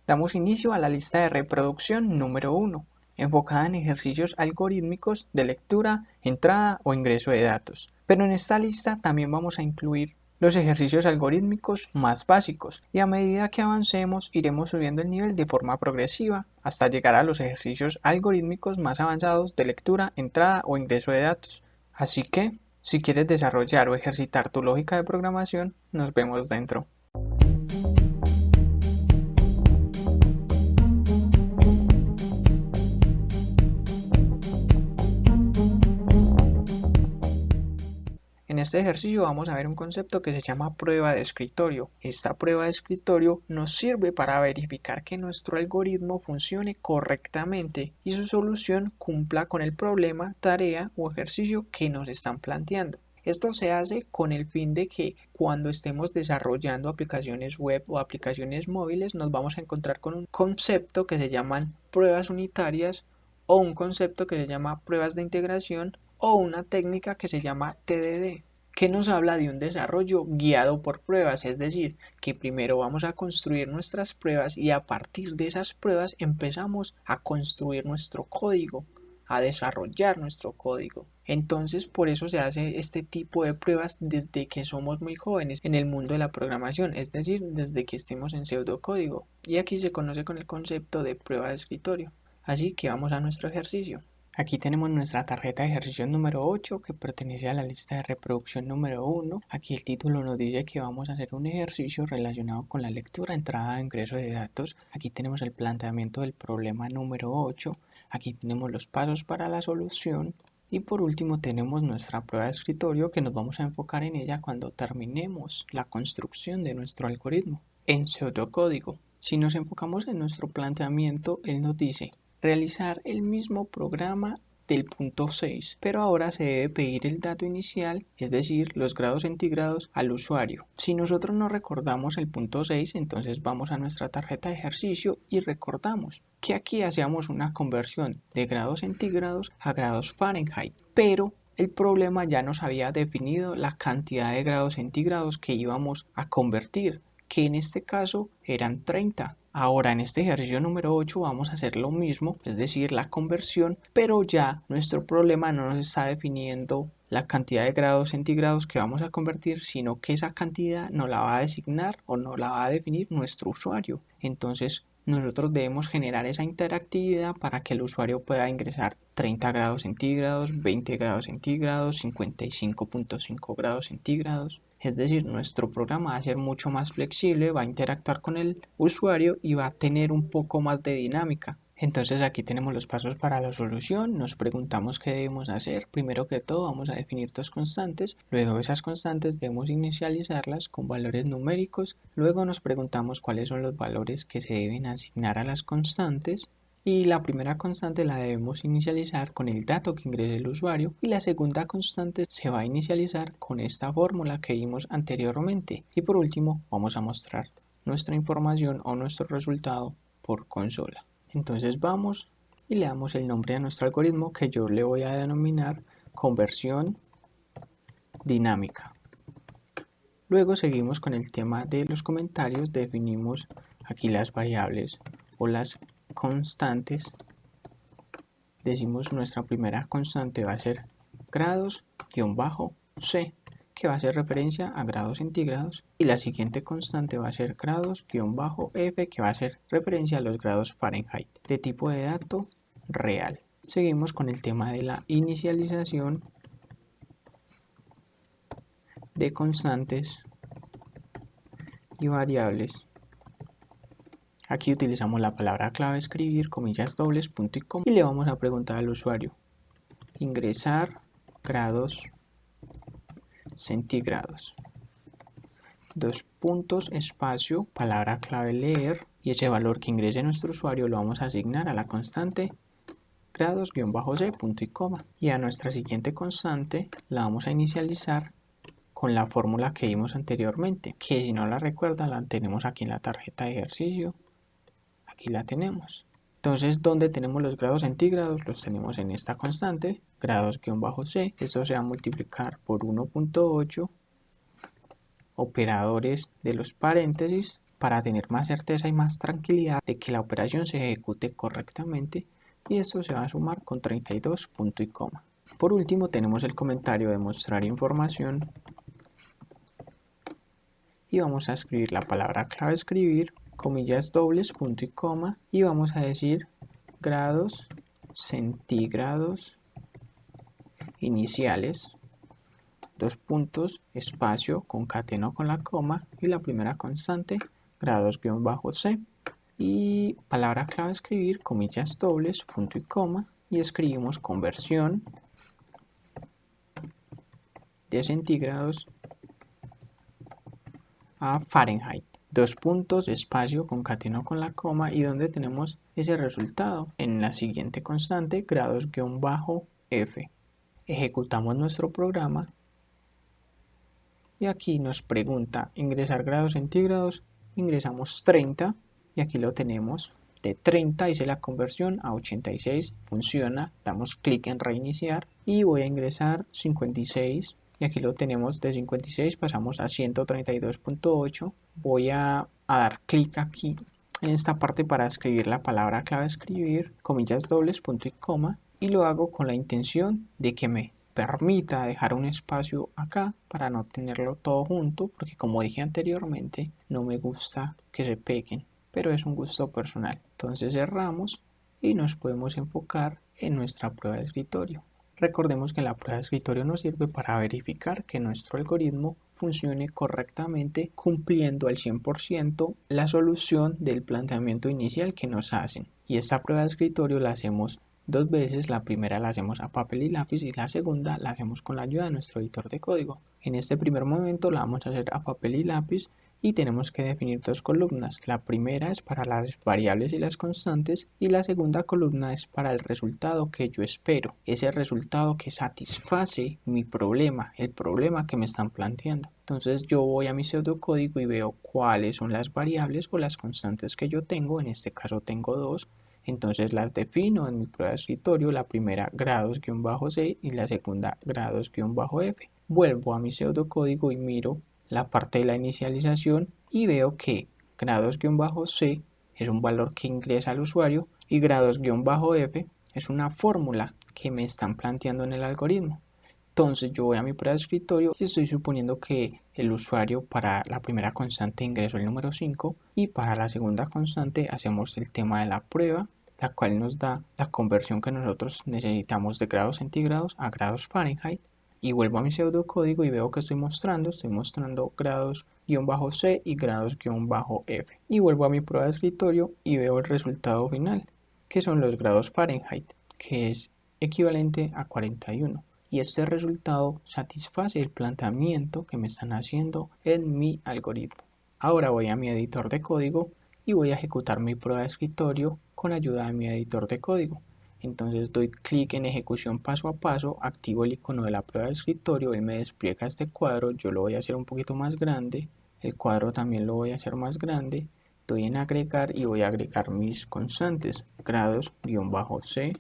Damos inicio a la lista de reproducción número 1, enfocada en ejercicios algorítmicos de lectura, entrada o ingreso de datos. Pero en esta lista también vamos a incluir los ejercicios algorítmicos más básicos y a medida que avancemos iremos subiendo el nivel de forma progresiva hasta llegar a los ejercicios algorítmicos más avanzados de lectura, entrada o ingreso de datos. Así que, si quieres desarrollar o ejercitar tu lógica de programación, nos vemos dentro. En este ejercicio vamos a ver un concepto que se llama prueba de escritorio. Esta prueba de escritorio nos sirve para verificar que nuestro algoritmo funcione correctamente y su solución cumpla con el problema, tarea o ejercicio que nos están planteando. Esto se hace con el fin de que cuando estemos desarrollando aplicaciones web o aplicaciones móviles nos vamos a encontrar con un concepto que se llaman pruebas unitarias o un concepto que se llama pruebas de integración o una técnica que se llama TDD, que nos habla de un desarrollo guiado por pruebas, es decir, que primero vamos a construir nuestras pruebas y a partir de esas pruebas empezamos a construir nuestro código, a desarrollar nuestro código. Entonces, por eso se hace este tipo de pruebas desde que somos muy jóvenes en el mundo de la programación, es decir, desde que estemos en pseudocódigo. Y aquí se conoce con el concepto de prueba de escritorio. Así que vamos a nuestro ejercicio. Aquí tenemos nuestra tarjeta de ejercicio número 8 que pertenece a la lista de reproducción número 1. Aquí el título nos dice que vamos a hacer un ejercicio relacionado con la lectura, entrada e ingreso de datos. Aquí tenemos el planteamiento del problema número 8. Aquí tenemos los pasos para la solución. Y por último tenemos nuestra prueba de escritorio que nos vamos a enfocar en ella cuando terminemos la construcción de nuestro algoritmo en pseudocódigo. Si nos enfocamos en nuestro planteamiento, él nos dice realizar el mismo programa del punto 6, pero ahora se debe pedir el dato inicial, es decir, los grados centígrados al usuario. Si nosotros no recordamos el punto 6, entonces vamos a nuestra tarjeta de ejercicio y recordamos que aquí hacíamos una conversión de grados centígrados a grados Fahrenheit, pero el problema ya nos había definido la cantidad de grados centígrados que íbamos a convertir, que en este caso eran 30. Ahora en este ejercicio número 8 vamos a hacer lo mismo, es decir, la conversión, pero ya nuestro problema no nos está definiendo la cantidad de grados centígrados que vamos a convertir, sino que esa cantidad nos la va a designar o nos la va a definir nuestro usuario. Entonces nosotros debemos generar esa interactividad para que el usuario pueda ingresar 30 grados centígrados, 20 grados centígrados, 55.5 grados centígrados. Es decir, nuestro programa va a ser mucho más flexible, va a interactuar con el usuario y va a tener un poco más de dinámica. Entonces aquí tenemos los pasos para la solución, nos preguntamos qué debemos hacer. Primero que todo vamos a definir dos constantes, luego esas constantes debemos inicializarlas con valores numéricos, luego nos preguntamos cuáles son los valores que se deben asignar a las constantes. Y la primera constante la debemos inicializar con el dato que ingrese el usuario y la segunda constante se va a inicializar con esta fórmula que vimos anteriormente. Y por último vamos a mostrar nuestra información o nuestro resultado por consola. Entonces vamos y le damos el nombre a nuestro algoritmo que yo le voy a denominar conversión dinámica. Luego seguimos con el tema de los comentarios, definimos aquí las variables o las constantes. Decimos nuestra primera constante va a ser grados-c, que va a hacer referencia a grados centígrados, y la siguiente constante va a ser grados-f, que va a hacer referencia a los grados Fahrenheit, de tipo de dato real. Seguimos con el tema de la inicialización de constantes y variables. Aquí utilizamos la palabra clave escribir, comillas dobles, punto y coma, y le vamos a preguntar al usuario ingresar grados centígrados, dos puntos, espacio, palabra clave leer, y ese valor que ingrese nuestro usuario lo vamos a asignar a la constante grados-c, punto y coma, y a nuestra siguiente constante la vamos a inicializar con la fórmula que vimos anteriormente, que si no la recuerdan la tenemos aquí en la tarjeta de ejercicio. Aquí la tenemos. Entonces, ¿dónde tenemos los grados centígrados? Los tenemos en esta constante, grados-c. Esto se va a multiplicar por 1.8, operadores de los paréntesis, para tener más certeza y más tranquilidad de que la operación se ejecute correctamente, y esto se va a sumar con 32 punto y coma. Por último tenemos el comentario de mostrar información y vamos a escribir la palabra clave escribir, comillas dobles, punto y coma, y vamos a decir grados centígrados iniciales, dos puntos, espacio, concateno con la coma y la primera constante, grados-c, y palabra clave escribir, comillas dobles, punto y coma, y escribimos conversión de centígrados a Fahrenheit. Dos puntos, espacio, concateno con la coma, y donde tenemos ese resultado en la siguiente constante, grados-f. Ejecutamos nuestro programa y aquí nos pregunta ingresar grados centígrados, ingresamos 30 y aquí lo tenemos. De 30 hice la conversión a 86, funciona, damos clic en reiniciar y voy a ingresar 56 y aquí lo tenemos. De 56 pasamos a 132.8. Voy a dar clic aquí en esta parte para escribir la palabra clave escribir, comillas dobles, punto y coma, y lo hago con la intención de que me permita dejar un espacio acá para no tenerlo todo junto, porque como dije anteriormente no me gusta que se peguen, pero es un gusto personal. Entonces cerramos y nos podemos enfocar en nuestra prueba de escritorio. Recordemos que la prueba de escritorio nos sirve para verificar que nuestro algoritmo funcione correctamente, cumpliendo al 100% la solución del planteamiento inicial que nos hacen. Y esta prueba de escritorio la hacemos dos veces. La primera la hacemos a papel y lápiz y la segunda la hacemos con la ayuda de nuestro editor de código. En este primer momento la vamos a hacer a papel y lápiz y tenemos que definir dos columnas. La primera es para las variables y las constantes y la segunda columna es para el resultado que yo espero, ese resultado que satisface mi problema, el problema que me están planteando. Entonces yo voy a mi pseudocódigo y veo cuáles son las variables o las constantes que yo tengo. En este caso tengo dos. Entonces las defino en mi prueba de escritorio, la primera grados-c y la segunda grados-f. Vuelvo a mi pseudocódigo y miro la parte de la inicialización y veo que grados-c es un valor que ingresa al usuario y grados-f es una fórmula que me están planteando en el algoritmo. Entonces yo voy a mi prueba de escritorio y estoy suponiendo que el usuario para la primera constante ingresó el número 5 y para la segunda constante hacemos el tema de la prueba, la cual nos da la conversión que nosotros necesitamos de grados centígrados a grados Fahrenheit. Y vuelvo a mi pseudocódigo y veo que estoy mostrando grados-c y grados-f. Y vuelvo a mi prueba de escritorio y veo el resultado final, que son los grados Fahrenheit, que es equivalente a 41. Y este resultado satisface el planteamiento que me están haciendo en mi algoritmo. Ahora voy a mi editor de código y voy a ejecutar mi prueba de escritorio con ayuda de mi editor de código. Entonces doy clic en ejecución paso a paso, activo el icono de la prueba de escritorio, él me despliega este cuadro, yo lo voy a hacer un poquito más grande, el cuadro también lo voy a hacer más grande, doy en agregar y voy a agregar mis constantes, grados-c,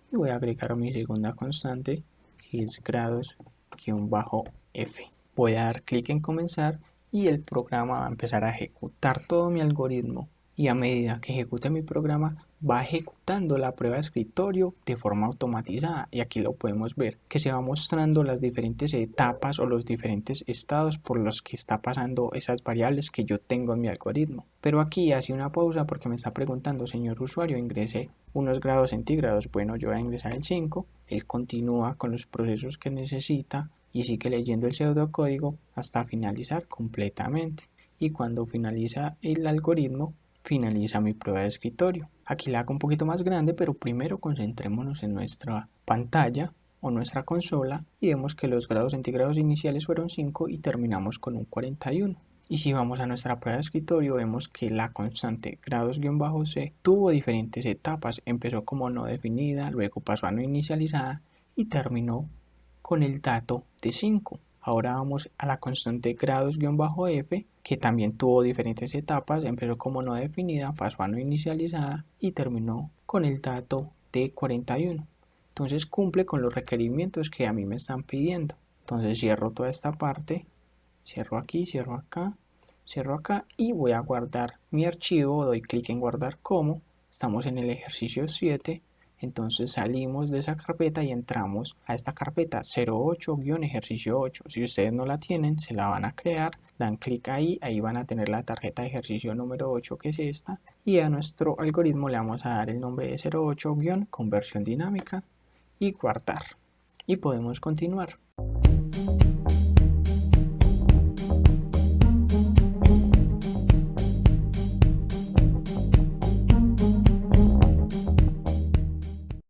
y voy a agregar mi segunda constante, que es grados-f. Voy a dar clic en comenzar y el programa va a empezar a ejecutar todo mi algoritmo, y a medida que ejecute mi programa va ejecutando la prueba de escritorio de forma automatizada, y aquí lo podemos ver que se va mostrando las diferentes etapas o los diferentes estados por los que está pasando esas variables que yo tengo en mi algoritmo. Pero aquí hace una pausa porque me está preguntando: señor usuario, ingrese unos grados centígrados. Bueno, yo voy a ingresar el 5, él continúa con los procesos que necesita y sigue leyendo el pseudocódigo hasta finalizar completamente, y cuando finaliza el algoritmo finaliza mi prueba de escritorio. Aquí la hago un poquito más grande, pero primero concentrémonos en nuestra pantalla o nuestra consola y vemos que los grados centígrados iniciales fueron 5 y terminamos con un 41. Y si vamos a nuestra prueba de escritorio vemos que la constante grados-c tuvo diferentes etapas. Empezó como no definida, luego pasó a no inicializada y terminó con el dato de 5. Ahora vamos a la constante grados-f, que también tuvo diferentes etapas. Empezó como no definida, pasó a no inicializada y terminó con el dato de 41. Entonces cumple con los requerimientos que a mí me están pidiendo. Entonces cierro toda esta parte, cierro aquí, cierro acá, Cierro acá y voy a guardar mi archivo, doy clic en guardar como, estamos en el ejercicio 7, entonces salimos de esa carpeta y entramos a esta carpeta 08-ejercicio 8. Si ustedes no la tienen, se la van a crear, dan clic ahí, ahí van a tener la tarjeta de ejercicio número 8 que es esta, y a nuestro algoritmo le vamos a dar el nombre de 08-conversión dinámica y guardar. Y podemos continuar.